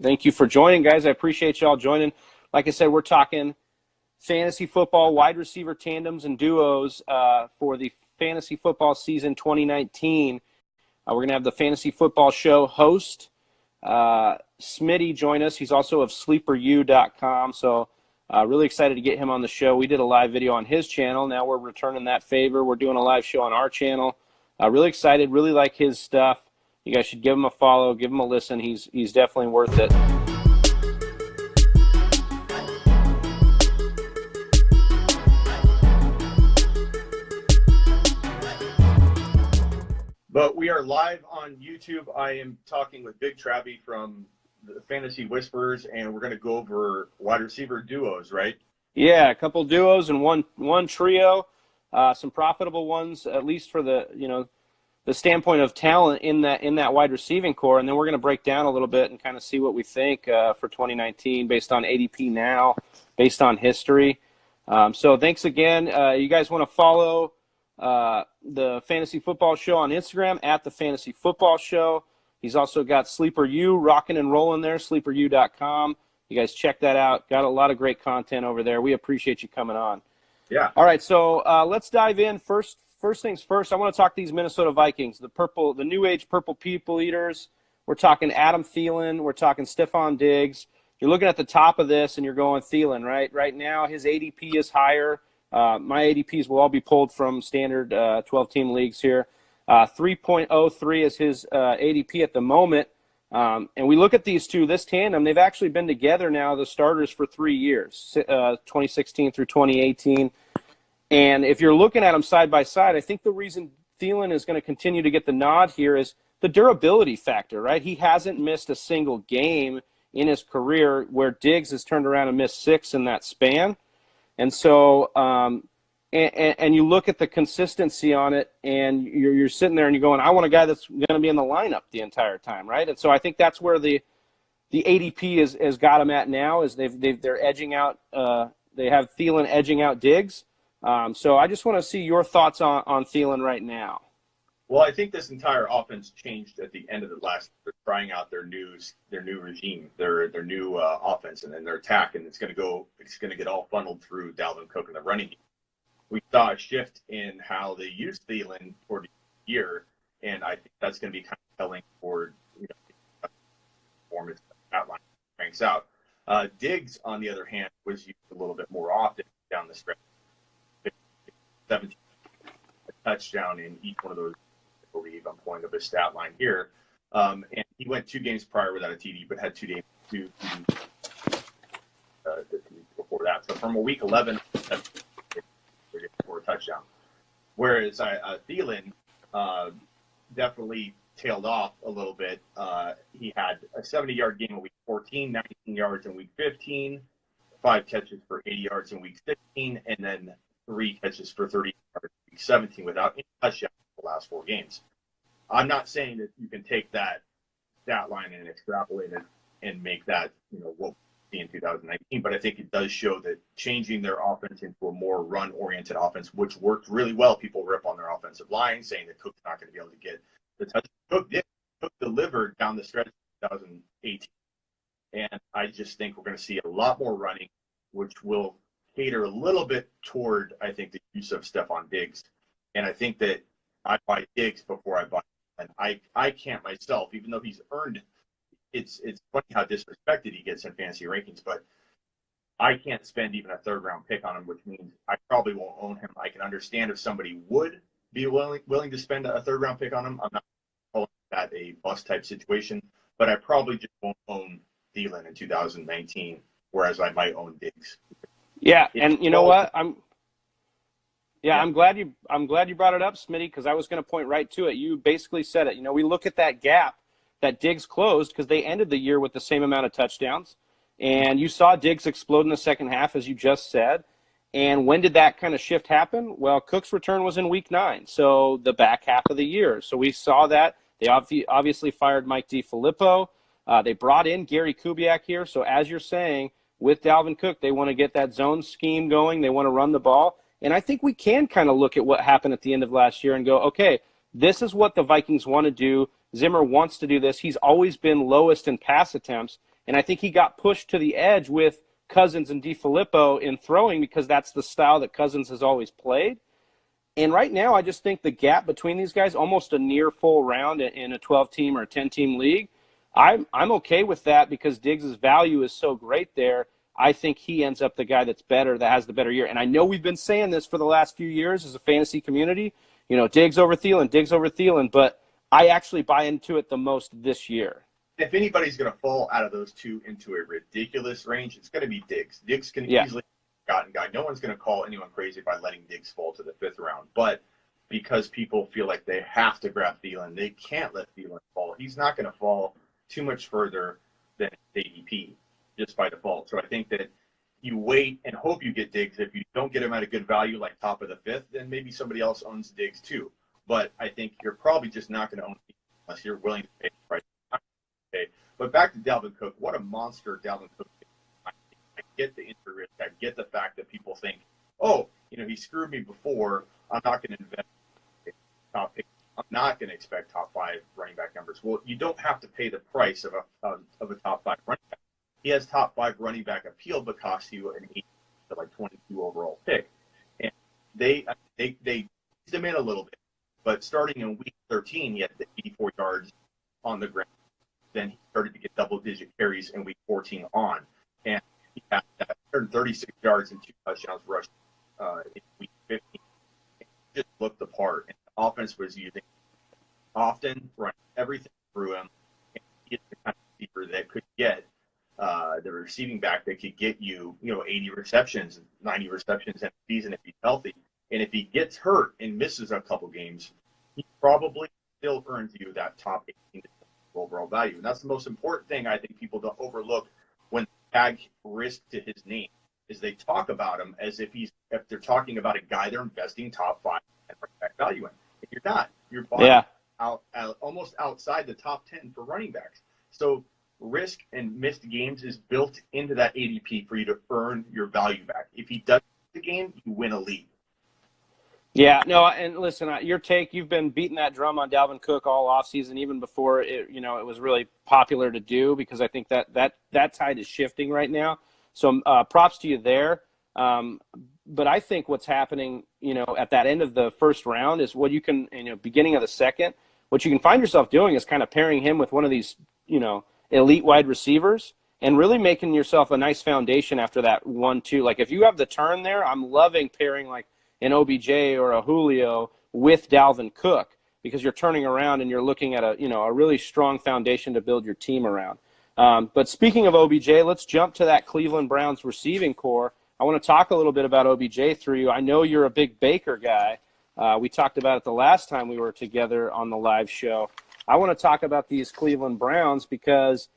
Thank you for joining, guys. I appreciate y'all joining. Like I said, we're talking fantasy football, wide receiver tandems and duos for the fantasy football season 2019. We're going to have the Fantasy Football Show host, Smitty, join us. He's also of sleeperu.com. So really excited to get him on the show. We did a live video on his channel. Now we're returning that favor. We're doing a live show on our channel. Really excited, really like his stuff. You guys should give him a follow, give him a listen. He's definitely worth it. But we are live on YouTube. I am talking with Big Travy from the Fantasy Whisperers, and we're going to go over wide receiver duos, right? Yeah, a couple duos and one trio, some profitable ones, at least for the standpoint of talent in that wide receiving core, and then we're going to break down a little bit and kind of see what we think for 2019 based on ADP now, based on history. So thanks again. You guys want to follow the Fantasy Football Show on Instagram at the Fantasy Football Show. He's also got Sleeper U rocking and rolling there, sleeperu.com. You guys check that out. Got a lot of great content over there. We appreciate you coming on. Yeah. All right, so let's dive in. First things first, I want to talk these Minnesota Vikings, the new age purple people eaters. We're talking Adam Thielen. We're talking Stephon Diggs. You're looking at the top of this and you're going Thielen, right? Right now his ADP is higher. My ADPs will all be pulled from standard 12-team leagues here. 3.03 is his ADP at the moment. And we look at these two, this tandem, they've actually been together now, the starters, for 3 years, 2016 through 2018. And if you're looking at them side by side, I think the reason Thielen is going to continue to get the nod here is the durability factor, right? He hasn't missed a single game in his career, where Diggs has turned around and missed 6 in that span. And so, and you look at the consistency on it, and you're sitting there and you're going, I want a guy that's going to be in the lineup the entire time, right? And so I think that's where the ADP has got him at now, is they're edging out. They have Thielen edging out Diggs. So I just want to see your thoughts on Thielen right now. Well, I think this entire offense changed at the end of the last. They're trying out their new regime, their new offense, and then their attack, and it's going to get all funneled through Dalvin Cook and the running game. We saw a shift in how they used Thielen for the year, and I think that's going to be kind of telling for performance that line ranks out. Diggs, on the other hand, was used a little bit more often down the stretch. 17 a touchdown in each one of those. I believe I'm pulling up his stat line here, and he went 2 games prior without a TD, but had 2 days before that. So from a week 11, for a touchdown. Whereas Thielen definitely tailed off a little bit. He had a 70-yard game in week 14, 19 yards in week 15, 5 catches for 80 yards in week 16, and then 3 catches for 30 yards in week 17 without any touchdowns the last 4 games. I'm not saying that you can take that stat line and extrapolate it and make that, what we see in 2019, but I think it does show that changing their offense into a more run-oriented offense, which worked really well. People rip on their offensive line, saying that Cook's not going to be able to get the touch. Cook delivered down the stretch of 2018, and I just think we're going to see a lot more running, which will cater a little bit toward, I think, the use of Stephon Diggs. And I think that I buy Diggs before I buy him. And I can't myself, even though he's earned it. It's funny how disrespected he gets in fantasy rankings, but I can't spend even a 3rd-round pick on him, which means I probably won't own him. I can understand if somebody would be willing to spend a 3rd-round pick on him. I'm not calling that a bust-type situation, but I probably just won't own Thielen in 2019, whereas I might own Diggs. Yeah, and you know what? I'm glad you brought it up, Smitty, because I was going to point right to it. You basically said it. We look at that gap that Diggs closed because they ended the year with the same amount of touchdowns, and you saw Diggs explode in the second half, as you just said. And when did that kind of shift happen? Well, Cook's return was in week 9, so the back half of the year. So we saw that. They obviously fired Mike DiFilippo. They brought in Gary Kubiak here. So as you're saying, with Dalvin Cook, they want to get that zone scheme going. They want to run the ball. And I think we can kind of look at what happened at the end of last year and go, okay, this is what the Vikings want to do. Zimmer wants to do this. He's always been lowest in pass attempts. And I think he got pushed to the edge with Cousins and DeFilippo in throwing because that's the style that Cousins has always played. And right now, I just think the gap between these guys, almost a near full round in a 12-team or a 10-team league, I'm okay with that because Diggs' value is so great there. I think he ends up the guy that's better, that has the better year. And I know we've been saying this for the last few years as a fantasy community, Diggs over Thielen, but I actually buy into it the most this year. If anybody's going to fall out of those two into a ridiculous range, it's going to be Diggs. Diggs can easily gotten guy. No one's going to call anyone crazy by letting Diggs fall to the 5th round. But because people feel like they have to grab Thielen, they can't let Thielen fall. He's not going to fall too much further than ADP just by default. So I think that you wait and hope you get Diggs. If you don't get him at a good value, like top of the 5th, then maybe somebody else owns Diggs too. But I think you're probably just not going to own him unless you're willing to pay the price. Okay. But back to Dalvin Cook. What a monster Dalvin Cook is. I get the injury risk. I get the fact that people think, oh, he screwed me before. I'm not going to invest in top pick. I'm not going to expect top 5 running back numbers. Well, you don't have to pay the price of a top 5 running back. He has top 5 running back appeal, but costs you an 8 to 22 overall pick. And they eased him in a little bit. But starting in week 13, he had the 84 yards on the ground. Then he started to get double-digit carries in week 14 on. And he had 136 yards and 2 touchdowns rushed in week 15. He just looked the part. And the offense was using often, running everything through him. And he is the kind of receiver that could get the receiving back that could get you, 80 receptions, 90 receptions in a season if he's healthy. And if he gets hurt and misses a couple games, he probably still earns you that top 18 overall value. And that's the most important thing I think people don't overlook when they tag risk to his name is they talk about him as if they're talking about a guy they're investing top 5 and running back value in. And you're not. You're buying almost outside the top 10 for running backs. So risk and missed games is built into that ADP for you to earn your value back. If he does the game, you win a league. Yeah, no, and listen, your take, you've been beating that drum on Dalvin Cook all offseason, even before it was really popular to do, because I think that tide is shifting right now. So props to you there. But I think what's happening, at that end of the first round is what you can, beginning of the second, what you can find yourself doing is kind of pairing him with one of these, elite wide receivers and really making yourself a nice foundation after that 1-2. Like if you have the turn there, I'm loving pairing like an OBJ or a Julio with Dalvin Cook because you're turning around and you're looking at a really strong foundation to build your team around. But speaking of OBJ, let's jump to that Cleveland Browns receiving core. I want to talk a little bit about OBJ through you. I know you're a big Baker guy. We talked about it the last time we were together on the live show. I want to talk about these Cleveland Browns because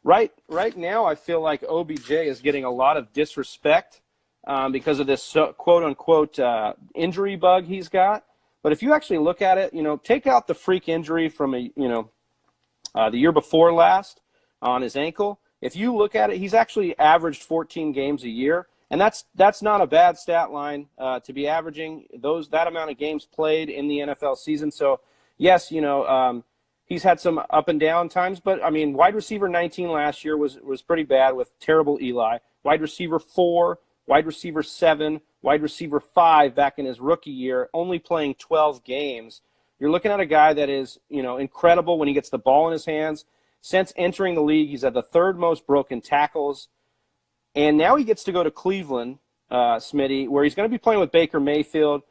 right now I feel like OBJ is getting a lot of disrespect because of this quote-unquote injury bug he's got. But if you actually look at it, take out the freak injury from the year before last on his ankle. If you look at it, he's actually averaged 14 games a year, and that's not a bad stat line to be averaging that amount of games played in the NFL season. So, yes, he's had some up and down times, but, wide receiver 19 last year was pretty bad with terrible Eli. Wide receiver 4, wide receiver 7, wide receiver 5 back in his rookie year, only playing 12 games. You're looking at a guy that is, incredible when he gets the ball in his hands. Since entering the league, he's had the 3rd most broken tackles. And now he gets to go to Cleveland, Smitty, where he's going to be playing with Baker Mayfield.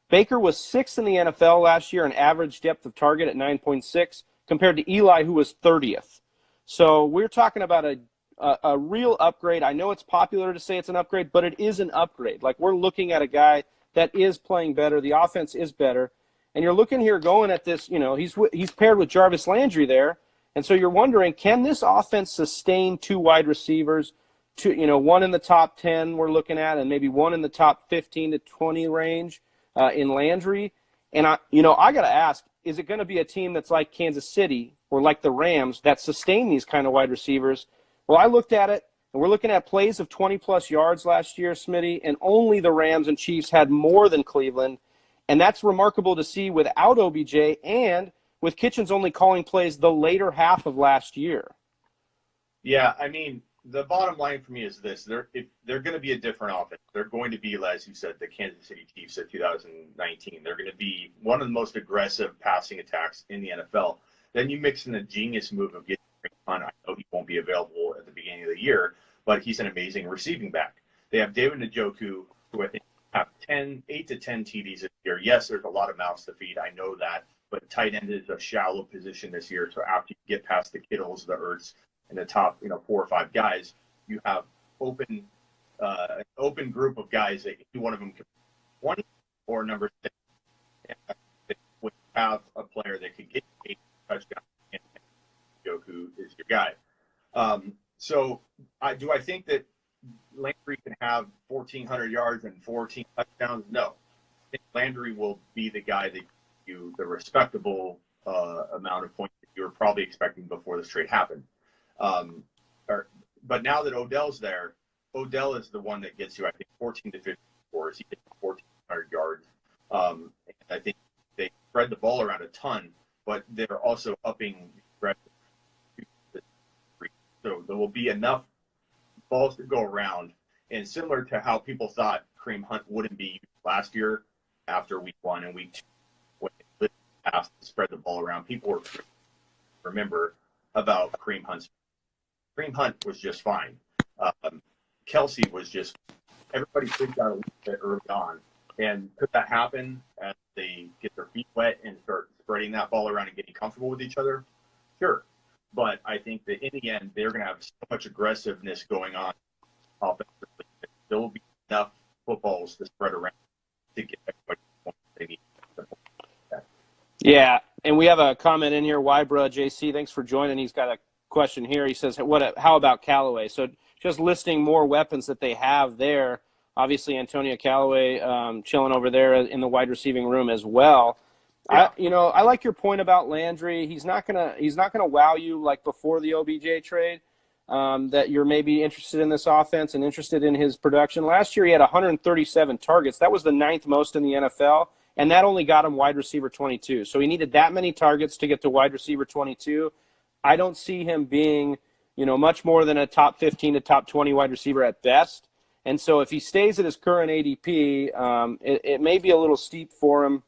Baker was 6th in the NFL last year in average depth of target at 9.6 compared to Eli, who was 30th. So we're talking about a real upgrade. I know it's popular to say it's an upgrade, but it is an upgrade. Like, we're looking at a guy that is playing better. The offense is better. And you're looking here going at this, he's paired with Jarvis Landry there. And so you're wondering, can this offense sustain 2 wide receivers, one in the top 10 we're looking at, and maybe one in the top 15 to 20 range in Landry? And I got to ask, is it going to be a team that's like Kansas City or like the Rams that sustain these kind of wide receivers? Well, I looked at it, and we're looking at plays of 20-plus yards last year, Smitty, and only the Rams and Chiefs had more than Cleveland. And that's remarkable to see without OBJ and with Kitchens only calling plays the later half of last year. Yeah, I mean, the bottom line for me is this: they're going to be a different offense. They're going to be, as you said, the Kansas City Chiefs of 2019. They're going to be one of the most aggressive passing attacks in the NFL. Then you mix in the genius move of getting Hunt. I know he won't be available at the beginning of the year, but he's an amazing receiving back. They have David Njoku, who I think have 8 to 10 TDs this year. Yes, there's a lot of mouths to feed. I know that, but tight end is a shallow position this year. So after you get past the Kittles, the Ertz, and the top, 4 or 5 guys, you have an open group of guys that any one of them can be 20 or number 6. And when you have a player that could get 8 touchdowns, and Njoku is your guy. So do I think that Landry can have 1,400 yards and 14 touchdowns? No. I think Landry will be the guy that gives you the respectable amount of points that you were probably expecting before this trade happened. But now that Odell's there, Odell is the one that gets you, I think, 14 to 15 scores. He gets 1,400 yards. And I think they spread the ball around a ton, but they're also upping the spread. So there will be enough balls to go around. And similar to how people thought Kareem Hunt wouldn't be used last year after week 1 and week 2, when they asked to spread the ball around, people were remember about Kareem Hunt's. Kareem Hunt was just fine. Kelsey was just, everybody freaked out a little bit early on. And could that happen as they get their feet wet and start spreading that ball around and getting comfortable with each other? Sure. But I think that in the end, they're going to have so much aggressiveness going on offensively that there will be enough footballs to spread around to get everybody the points they need. Yeah, and we have a comment in here. Wybra JC, thanks for joining. He's got a question here. He says, how about Callaway? So just listing more weapons that they have there. Obviously, Antonio Callaway chilling over there in the wide receiving room as well. Yeah. I like your point about Landry. He's not gonna wow you like before the OBJ trade. That you're maybe interested in this offense and interested in his production. Last year he had 137 targets. That was the 9th most in the NFL, and that only got him wide receiver 22. So he needed that many targets to get to wide receiver 22. I don't see him being, much more than a top 15 to top 20 wide receiver at best. And so if he stays at his current ADP, it may be a little steep for him.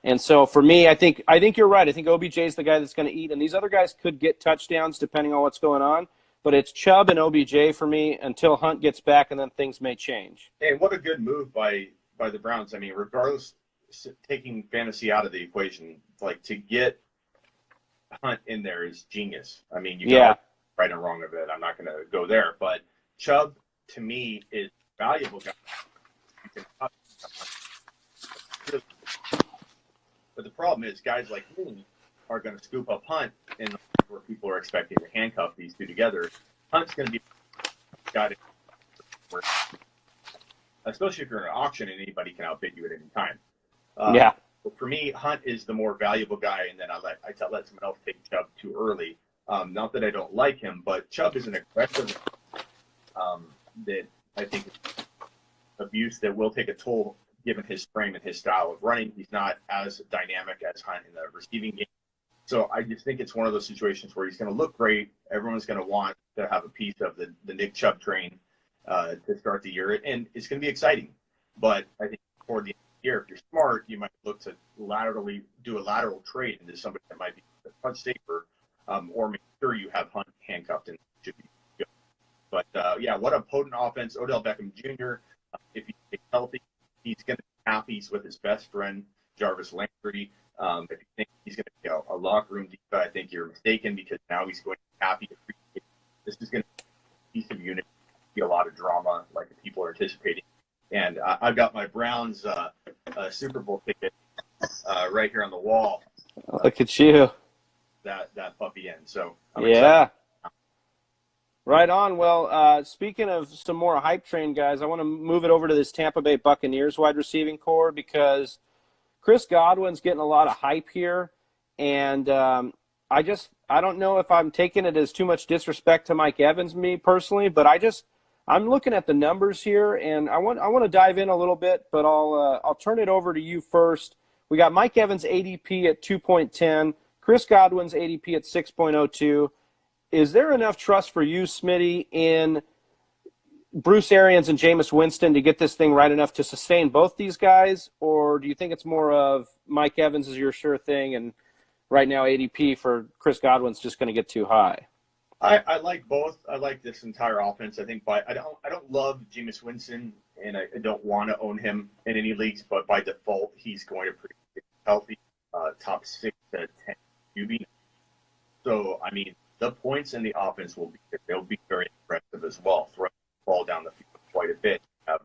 And so for me, I think you're right. I think OBJ is the guy that's going to eat, and these other guys could get touchdowns depending on what's going on. But it's Chubb and OBJ for me until Hunt gets back, and then things may change. And what a good move by the Browns. I mean, regardless, taking fantasy out of the equation, like to get Hunt in there is genius. I mean, you got right and wrong of it. I'm not going to go there, but Chubb to me is a valuable guy. But the problem is guys like me are going to scoop up Hunt in the where people are expecting to handcuff these two together. Hunt's going to be got it, especially if you're in an auction and anybody can outbid you at any time. But for me, Hunt is the more valuable guy, and then I let someone else take Chubb too early. Not that I don't like him, but Chubb is an aggressive that I think is abuse that will take a toll given his frame and his style of running. He's not as dynamic as Hunt in the receiving game. So I just think it's one of those situations where he's going to look great. Everyone's going to want to have a piece of the Nick Chubb train to start the year, and it's going to be exciting. But I think toward the end of the year, if you're smart, you might look to laterally do a lateral trade into somebody that might be a touch safer, or make sure you have Hunt handcuffed and should be good. But what a potent offense. Odell Beckham Jr., if he's healthy, he's going to be happy. He's with his best friend, Jarvis Landry. If you think he's going to be a locker room diva, I think you're mistaken because now he's going to be happy. This is going to be a piece of unit, be a lot of drama like the people are anticipating. And I've got my Browns Super Bowl ticket right here on the wall. Look at you. That puppy in. So I'm excited. Right on. Well, speaking of some more hype train guys, I want to move it over to this Tampa Bay Buccaneers wide receiving core because Chris Godwin's getting a lot of hype here, and I don't know if I'm taking it as too much disrespect to Mike Evans, me personally, but I'm looking at the numbers here, and I want to dive in a little bit, but I'll turn it over to you first. We got Mike Evans' ADP at 2.10, Chris Godwin's ADP at 6.02. is there enough trust for you, Smitty, in Bruce Arians and Jameis Winston to get this thing right enough to sustain both these guys? Or do you think it's more of Mike Evans is your sure thing, and right now ADP for Chris Godwin's just going to get too high? I like both. I like this entire offense. I think, but I don't love Jameis Winston, and I don't want to own him in any leagues. But by default, he's going to be healthy, top 6 to 10 QB. So I mean, the points in the offense they'll be very aggressive as well, throwing the ball down the field quite a bit. Have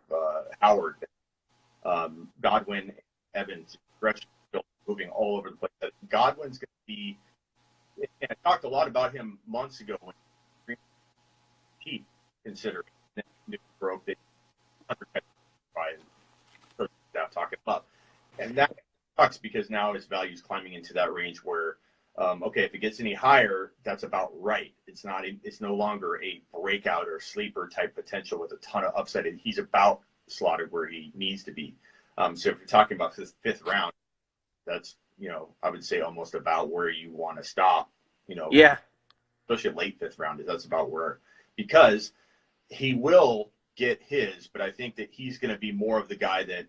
Howard, Godwin, Evans, Gresham moving all over the place. Godwin's going to be. And I talked a lot about him months ago when he considered broke the 100 by talking about, and that sucks because now his value is climbing into that range where, okay, if it gets any higher, that's about right. It's no longer a breakout or sleeper type potential with a ton of upside. He's about slotted where he needs to be. So if you're talking about this 5th round, that's I would say almost about where you want to stop, Yeah. Especially late 5th round. That's about where, because he will get his, but I think that he's going to be more of the guy that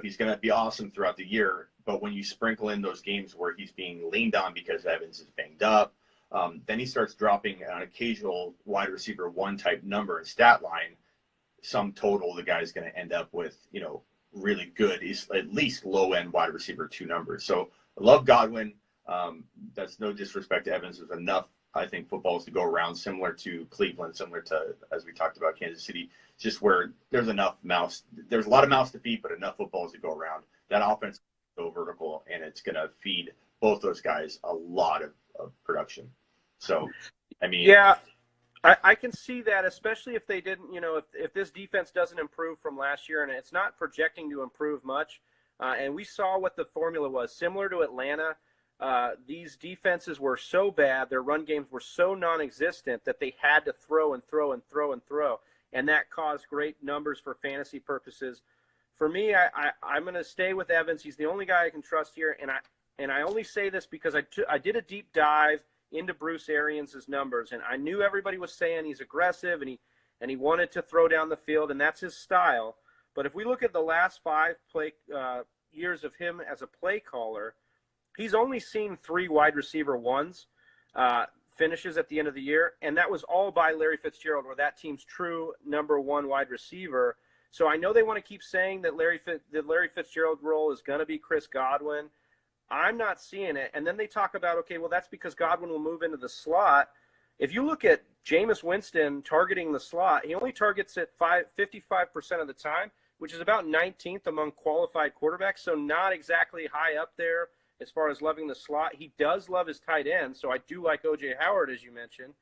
he's going to be awesome throughout the year. But when you sprinkle in those games where he's being leaned on because Evans is banged up, then he starts dropping an occasional wide receiver 1 type number and stat line. Sum total, the guy's going to end up with, really good, is at least low end wide receiver 2 numbers. So I love Godwin. That's no disrespect to Evans. There's enough, I think, footballs to go around, similar to Cleveland, similar to, as we talked about, Kansas City, just where there's a lot of mouths to feed, but enough footballs to go around. That offense is so vertical, and it's going to feed both those guys a lot of production. So, I mean, yeah, I can see that, especially if they didn't, if this defense doesn't improve from last year, and it's not projecting to improve much. And we saw what the formula was. Similar to Atlanta, these defenses were so bad, their run games were so non-existent that they had to throw and throw and throw and throw. And that caused great numbers for fantasy purposes. For me, I'm going to stay with Evans. He's the only guy I can trust here. And I only say this because I did a deep dive into Bruce Arians' numbers, and I knew everybody was saying he's aggressive and he wanted to throw down the field, and that's his style. But if we look at the last 5 years of him as a play caller, he's only seen 3 wide receiver 1s finishes at the end of the year, and that was all by Larry Fitzgerald, or that team's true number 1 wide receiver. So I know they want to keep saying that the Larry Fitzgerald role is going to be Chris Godwin. I'm not seeing it. And then they talk about, okay, well, that's because Godwin will move into the slot. If you look at Jameis Winston targeting the slot, he only targets it 55% of the time, which is about 19th among qualified quarterbacks, so not exactly high up there as far as loving the slot. He does love his tight end, so I do like OJ Howard, as you mentioned.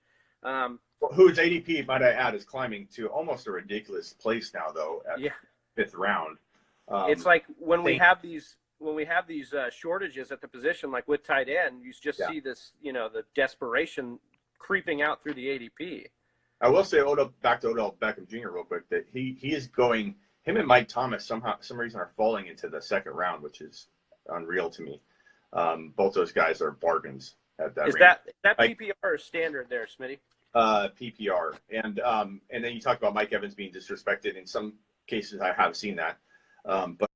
Whose ADP, might I add, is climbing to almost a ridiculous place now, though, at 5th round. It's like when we have these shortages at the position, like with tight end, you just see this, the desperation creeping out through the ADP. I will say back to Odell Beckham Jr. real quick, that he is going, him and Mike Thomas some reason are falling into the 2nd round, which is unreal to me. Both those guys are bargains at that range. Is that PPR or standard there, Smitty? PPR. And then you talk about Mike Evans being disrespected. In some cases, I have seen that. But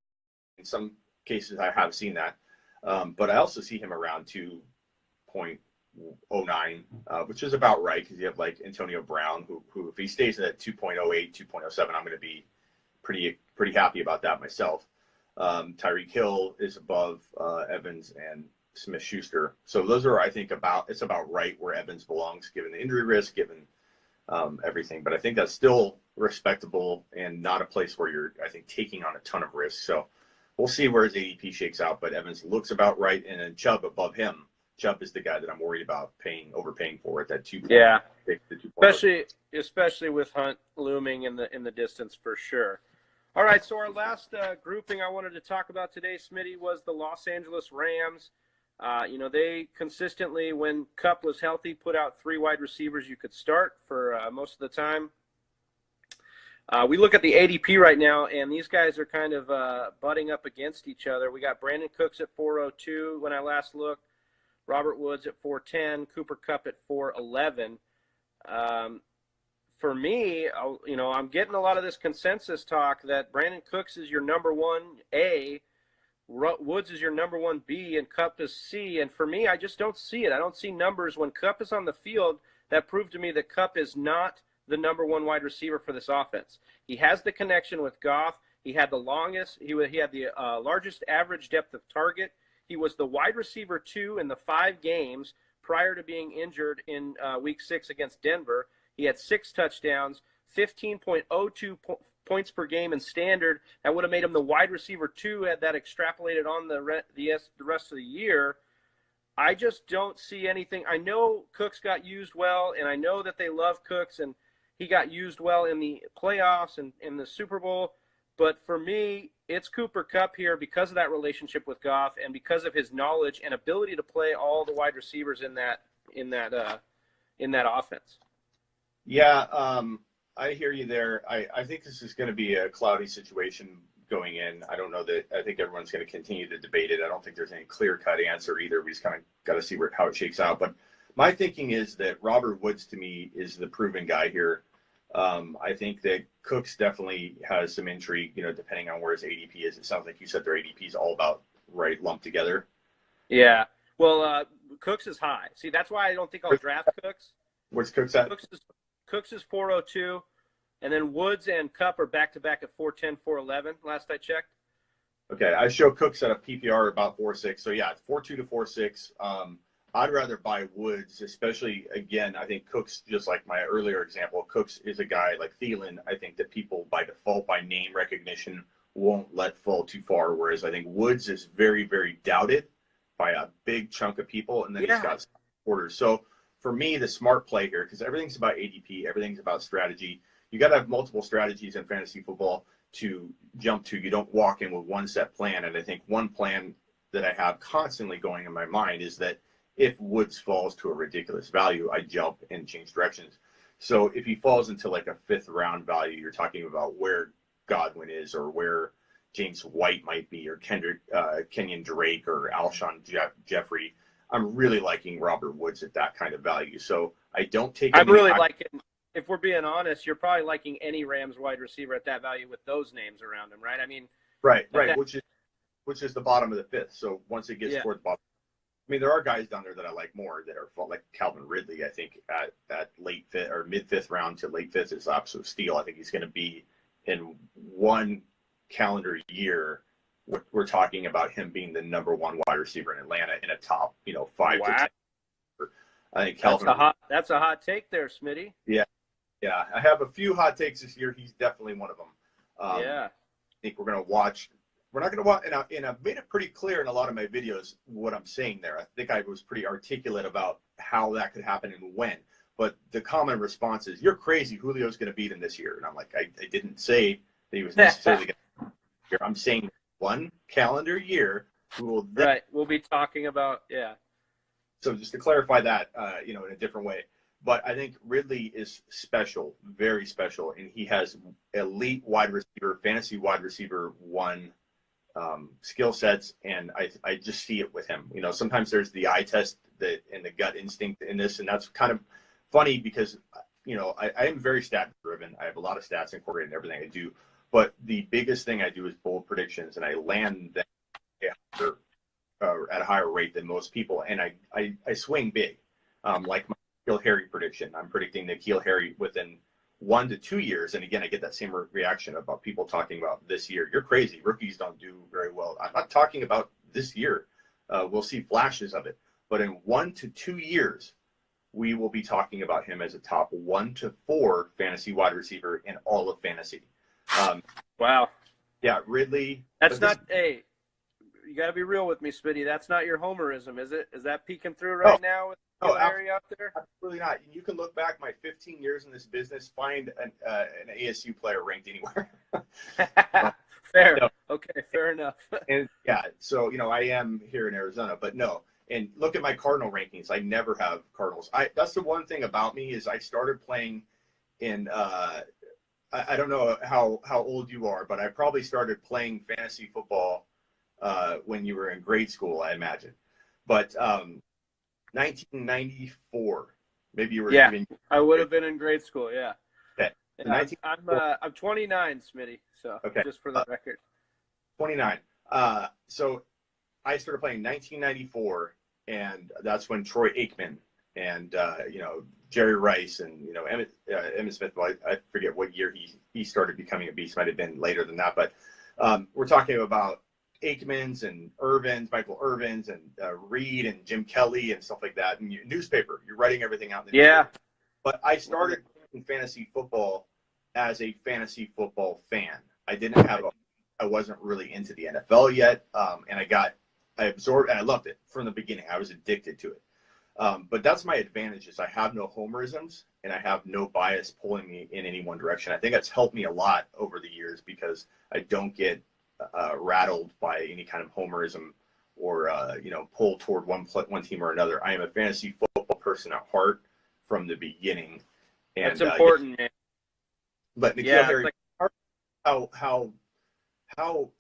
in some cases, I have seen that. But I also see him around 2.09, which is about right, because you have like Antonio Brown, who if he stays at 2.08, 2.07, I'm going to be pretty happy about that myself. Tyreek Hill is above Evans and Smith-Schuster. So those are, I think, it's about right where Evans belongs, given the injury risk, given everything. But I think that's still respectable and not a place where you're, I think, taking on a ton of risk. So we'll see where his ADP shakes out. But Evans looks about right, and then Chubb above him. Chubb is the guy that I'm worried about overpaying for at that 2. Yeah, especially with Hunt looming in the distance for sure. All right, so our last grouping I wanted to talk about today, Smitty, was the Los Angeles Rams. They consistently, when Kupp was healthy, put out 3 wide receivers you could start for most of the time. We look at the ADP right now, and these guys are kind of butting up against each other. We got Brandon Cooks at 402 when I last looked. Robert Woods at 410, Cooper Kupp at 411. For me, I'm getting a lot of this consensus talk that Brandon Cooks is your number one A, Woods is your number one B, and Kupp is C. And for me, I just don't see it. I don't see numbers. When Kupp is on the field, that proved to me that Kupp is not the number one wide receiver for this offense. He has the connection with Goff. He had the largest average depth of target. He was the wide receiver 2 in the 5 games prior to being injured in week 6 against Denver. He had 6 touchdowns, 15.02 points per game in standard. That would have made him the wide receiver 2, had that extrapolated on the rest of the year. I just don't see anything. I know Cooks got used well, and I know that they love Cooks, and he got used well in the playoffs and in the Super Bowl. But for me, it's Cooper Kupp here because of that relationship with Goff and because of his knowledge and ability to play all the wide receivers in that offense. Yeah, I hear you there. I think this is going to be a cloudy situation going in. I don't know that. I think everyone's going to continue to debate it. I don't think there's any clear-cut answer either. We just kind of got to see how it shakes out. But my thinking is that Robert Woods, to me, is the proven guy here. I think that Cooks definitely has some intrigue, depending on where his ADP is. It sounds like you said their ADP is all about right lumped together. Yeah. Well, Cooks is high. See, that's why I don't think I'll draft Cooks. Where's Cooks at? Cooks is 402, and then Woods and Kupp are back-to-back at 410, 411, last I checked. Okay, I show Cooks at a PPR about 4.6. So, yeah, 4.2 to 4.6. I'd rather buy Woods, especially, again, I think Cooks, just like my earlier example, Cooks is a guy like Thielen, I think that people by default, by name recognition, won't let fall too far, whereas I think Woods is very, very doubted by a big chunk of people, and then he's got supporters. So for me, the smart play here, because everything's about ADP, everything's about strategy. You got to have multiple strategies in fantasy football to jump to. You don't walk in with one set plan, and I think one plan that I have constantly going in my mind is that if Woods falls to a ridiculous value, I jump and change directions. So if he falls into like a 5th round value, you're talking about where Godwin is or where James White might be or Kenyon Drake or Alshon Jeffrey. I'm really liking Robert Woods at that kind of value. So I don't take. I'm really liking. If we're being honest, you're probably liking any Rams wide receiver at that value with those names around him, right? I mean, right, which is the bottom of the 5th. So once it gets towards the bottom. I mean, there are guys down there that I like more that are like Calvin Ridley. I think at late 5th or mid 5th round to late 5th is absolute steal. I think he's going to be in one calendar year. We're talking about him being the number 1 wide receiver in Atlanta in a top, 5 to 10. I think Calvin. That's a hot take there, Smitty. Yeah. I have a few hot takes this year. He's definitely one of them. I think we're going to watch. We're not going to watch, and I've made it pretty clear in a lot of my videos what I'm saying there. I think I was pretty articulate about how that could happen and when. But the common response is, "You're crazy. Julio's going to beat him this year." And I'm like, I didn't say that he was necessarily going to beat him. I'm saying one calendar year. We'll be talking about So just to clarify that, in a different way. But I think Ridley is special, very special, and he has elite wide receiver, fantasy wide receiver 1. Skill sets, and I just see it with him. Sometimes there's the eye test and the gut instinct in this, and that's kind of funny because I am very stat driven. I have a lot of stats incorporated in everything I do, but the biggest thing I do is bold predictions, and I land them at a higher rate than most people, and I swing big. Like my N'Keal Harry prediction, I'm predicting N'Keal Harry within 1 to 2 years, and again, I get that same reaction about people talking about this year. You're crazy. Rookies don't do very well. I'm not talking about this year. We'll see flashes of it. But in 1 to 2 years, we will be talking about him as a top 1 to 4 fantasy wide receiver in all of fantasy. Wow. Yeah, Ridley. That's not hey. You got to be real with me, Smitty. That's not your homerism, is it? Is that peeking through right now with Harry out there? Absolutely not. You can look back my 15 years in this business, find an ASU player ranked anywhere. Fair. No. Okay, fair enough. And so I am here in Arizona, but no. And look at my Cardinal rankings. I never have Cardinals. That's the one thing about me is I started playing in. I don't know how old you are, but I probably started playing fantasy football when you were in grade school, I imagine. But 1994. Maybe you were Yeah, even. I would have been in grade school. Yeah. Okay. Yeah, I'm 29, Smitty. So Okay. just for the record. 29. So I started playing in 1994, and that's when Troy Aikman and Jerry Rice and Emmitt Smith. Well, I forget what year he started becoming a beast. Might have been later than that, but we're talking about Aikmans and Irvins, Michael Irvins, and Reed and Jim Kelly and stuff like that. And newspaper, you're writing everything out in the newspaper. But I started in fantasy football as a fantasy football fan. I wasn't really into the NFL yet, and I absorbed, and I loved it from the beginning. I was addicted to it. But that's my advantage is I have no homerisms and I have no bias pulling me in any one direction. I think that's helped me a lot over the years because I don't get rattled by any kind of homerism or pull toward one team or another. I am a fantasy football person at heart from the beginning. And that's important. But N'Keal Harry, how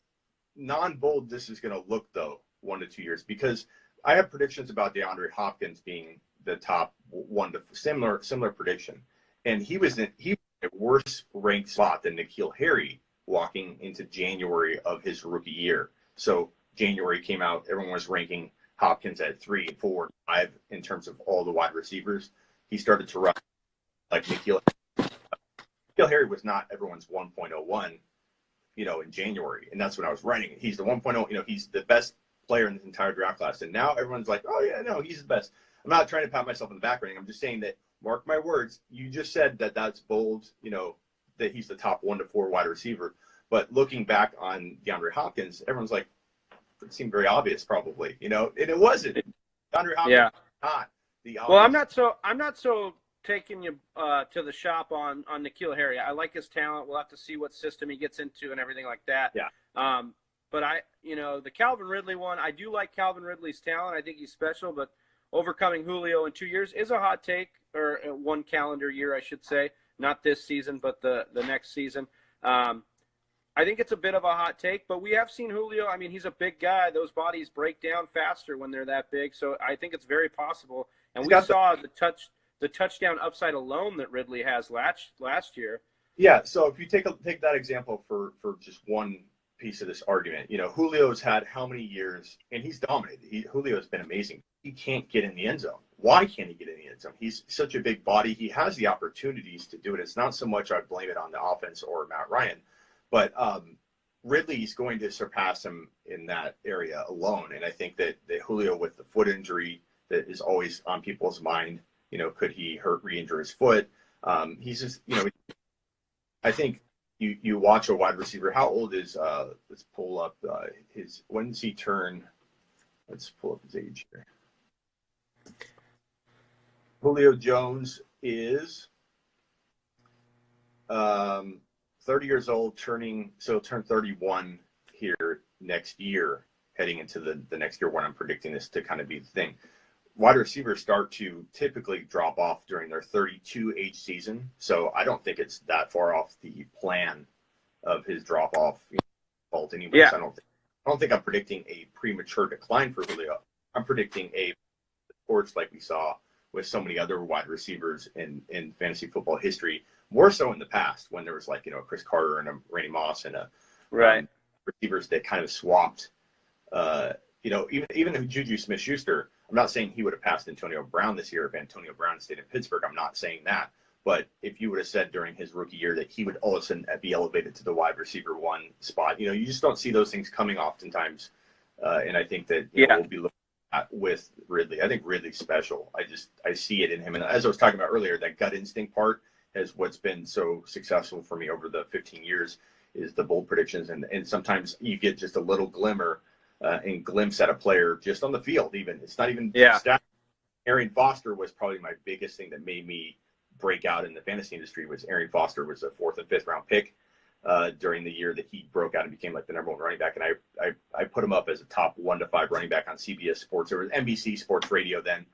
non-bold this is going to look though 1 to 2 years, because I have predictions about DeAndre Hopkins being the top one to similar prediction, and he was in a worse ranked spot than N'Keal Harry walking into January of his rookie year. So January came out, everyone was ranking Hopkins at 3, 4, 5 in terms of all the wide receivers. He started to run like N'Keal Harry was not everyone's 1.01, in January, and that's when I was writing it. He's the 1.0, he's the best player in the entire draft class, and now everyone's like, oh yeah, no, he's the best. I'm not trying to pat myself on the back or anything. I'm just saying that, mark my words, you just said that that's bold, that he's the top 1 to 4 wide receiver. But looking back on DeAndre Hopkins, everyone's like, it seemed very obvious, probably, and it wasn't. DeAndre Hopkins not the obvious. Well, I'm not so taking you to the shop on N'Keal Harry. I like his talent. We'll have to see what system he gets into and everything like that. Yeah. But the Calvin Ridley one, I do like Calvin Ridley's talent. I think he's special, but overcoming Julio in 2 years is a hot take, or 1 calendar year, I should say. Not this season, but the next season. I think it's a bit of a hot take, but we have seen Julio. I mean, he's a big guy. Those bodies break down faster when they're that big, so I think it's very possible. And we saw the touchdown upside alone that Ridley has last year. Yeah, so if you take that example for just one piece of this argument, Julio's had how many years, and he's dominated. Julio's been amazing. He can't get in the end zone. Why can't he get in the end zone? He's such a big body. He has the opportunities to do it. It's not so much I blame it on the offense or Matt Ryan, but Ridley's going to surpass him in that area alone. And I think that Julio, with the foot injury that is always on people's mind, could he re-injure his foot? He's just, I think you watch a wide receiver. How old is, let's pull up when does he turn? Let's pull up his age here. Julio Jones is 30 years old, turn 31 here next year, heading into the next year when I'm predicting this to kind of be the thing. Wide receivers start to typically drop off during their 32 age season. So I don't think it's that far off the plan of his drop off fault anyways. Yeah. I don't think I'm predicting a premature decline for Julio. I'm predicting a torch like we saw with so many other wide receivers in fantasy football history, more so in the past when there was Chris Carter and a Randy Moss and receivers that kind of swapped. Even Juju Smith-Schuster, I'm not saying he would have passed Antonio Brown this year if Antonio Brown stayed in Pittsburgh. I'm not saying that. But if you would have said during his rookie year that he would all of a sudden be elevated to the wide receiver 1 spot, you just don't see those things coming oftentimes. And I think that we'll be looking at with Ridley. I think Ridley's special. I see it in him. And as I was talking about earlier, that gut instinct part is what's been so successful for me over the 15 years is the bold predictions. And sometimes you get just a little glimmer and glimpse at a player just on the field even. It's not even stat. Arian Foster was probably my biggest thing that made me break out in the fantasy industry. Was Arian Foster was a 4th and 5th round pick during the year that he broke out and became like the #1 running back. And I put him up as a top 1 to 5 running back on CBS Sports. It was NBC Sports Radio then,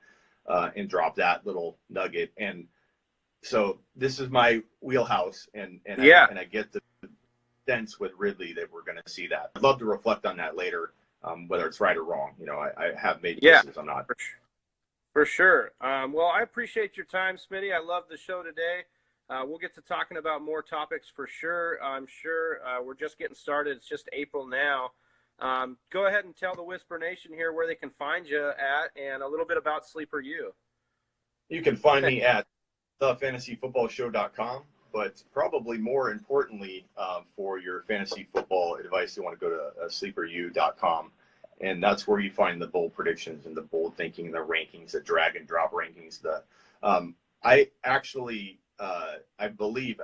and dropped that little nugget. And so this is my wheelhouse. And I get the sense with Ridley that we're going to see that. I'd love to reflect on that later. Whether it's right or wrong, I have made guesses. I'm not. For sure. Well, I appreciate your time, Smitty. I love the show today. We'll get to talking about more topics for sure. I'm sure we're just getting started. It's just April now. Go ahead and tell the Whisper Nation here where they can find you at and a little bit about Sleeper U. You can find me at thefantasyfootballshow.com, but probably more importantly, for your fantasy football advice, you want to go to sleeperu.com. And that's where you find the bold predictions and the bold thinking and the rankings, the drag and drop rankings. I actually, I believe,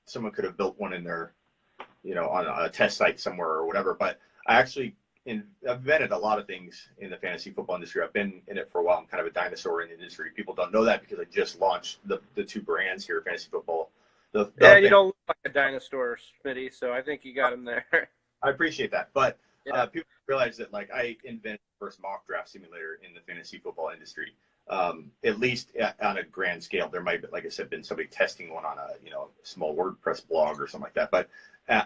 someone could have built one in their, on a test site somewhere or whatever. But I actually invented a lot of things in the fantasy football industry. I've been in it for a while. I'm kind of a dinosaur in the industry. People don't know that because I just launched the two brands here, fantasy football. You don't look like a dinosaur, Smitty, so I think you got him there. I appreciate that. But people realize that, like, I invented the first mock draft simulator in the fantasy football industry. At least on a grand scale. There might, like I said, been somebody testing one on a small WordPress blog or something like that. But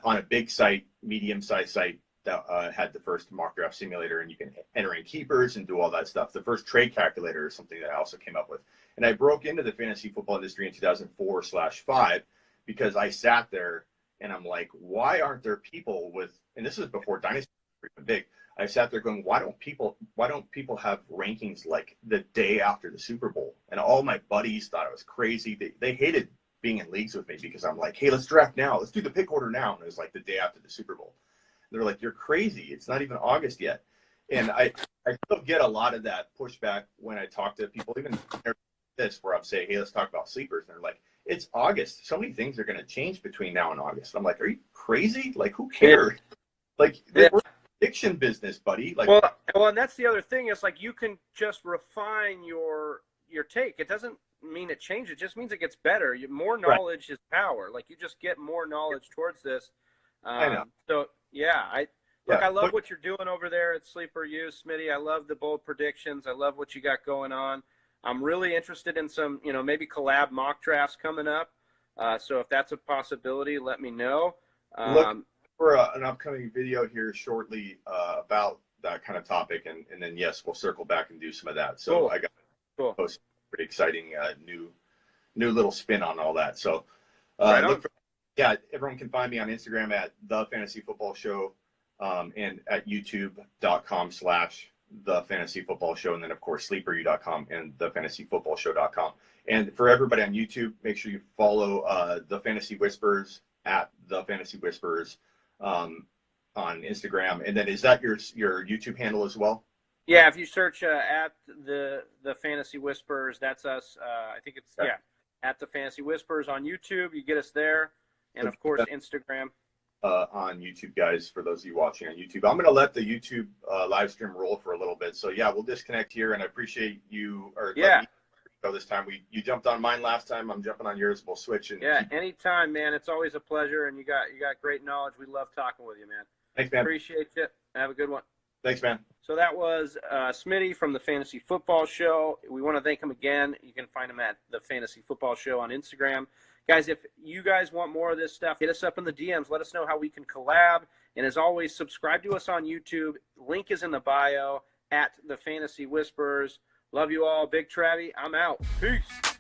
on a big site, medium-sized site that had the first mock draft simulator, and you can enter in keepers and do all that stuff. The first trade calculator is something that I also came up with. And I broke into the fantasy football industry in 2004/5 because I sat there and I'm like, why aren't there people with, and this is before Dynasty was even big. I sat there going, why don't people have rankings like the day after the Super Bowl? And all my buddies thought I was crazy. They hated being in leagues with me because I'm like, hey, let's draft now. Let's do the pick order now. And it was like the day after the Super Bowl. They're like, you're crazy. It's not even August yet. And I still get a lot of that pushback when I talk to people, even this, where I'm saying, hey, let's talk about sleepers. And they're like, it's August. So many things are going to change between now and August. I'm like, are you crazy? Like, who cares? Like, we're prediction business, buddy. Like, well, and that's the other thing is, like, you can just refine your take. It doesn't mean it changes. It just means it gets better. More knowledge is power. Like, you just get more knowledge towards this. I know. So, I love what you're doing over there at Sleeper U, Smitty. I love the bold predictions. I love what you got going on. I'm really interested in some, maybe collab mock drafts coming up. So if that's a possibility, let me know. Look for an upcoming video here shortly about that kind of topic. And then, yes, we'll circle back and do some of that. So I got post pretty exciting new little spin on all that. So everyone can find me on Instagram at The Fantasy Football Show and at youtube.com/The Fantasy Football Show. And then, of course, sleeperu.com and thefantasyfootballshow.com. And for everybody on YouTube, make sure you follow The Fantasy Whispers at The Fantasy Whispers on Instagram. And then is that your YouTube handle as well? Yeah, if you search at the Fantasy Whispers, that's us. I think it's, at The Fantasy Whispers on YouTube. You get us there. And, of course, Instagram. On YouTube, guys, for those of you watching on YouTube. I'm going to let the YouTube live stream roll for a little bit. So, we'll disconnect here, and I appreciate you. This time you jumped on mine last time. I'm jumping on yours. We'll switch. Anytime, man. It's always a pleasure, and you got great knowledge. We love talking with you, man. Thanks, man. Appreciate you. Have a good one. Thanks, man. So that was Smitty from the Fantasy Football Show. We want to thank him again. You can find him at the Fantasy Football Show on Instagram. Guys, if you guys want more of this stuff, hit us up in the DMs. Let us know how we can collab. And as always, subscribe to us on YouTube. Link is in the bio at the Fantasy Whispers. Love you all. Big Travy, I'm out. Peace.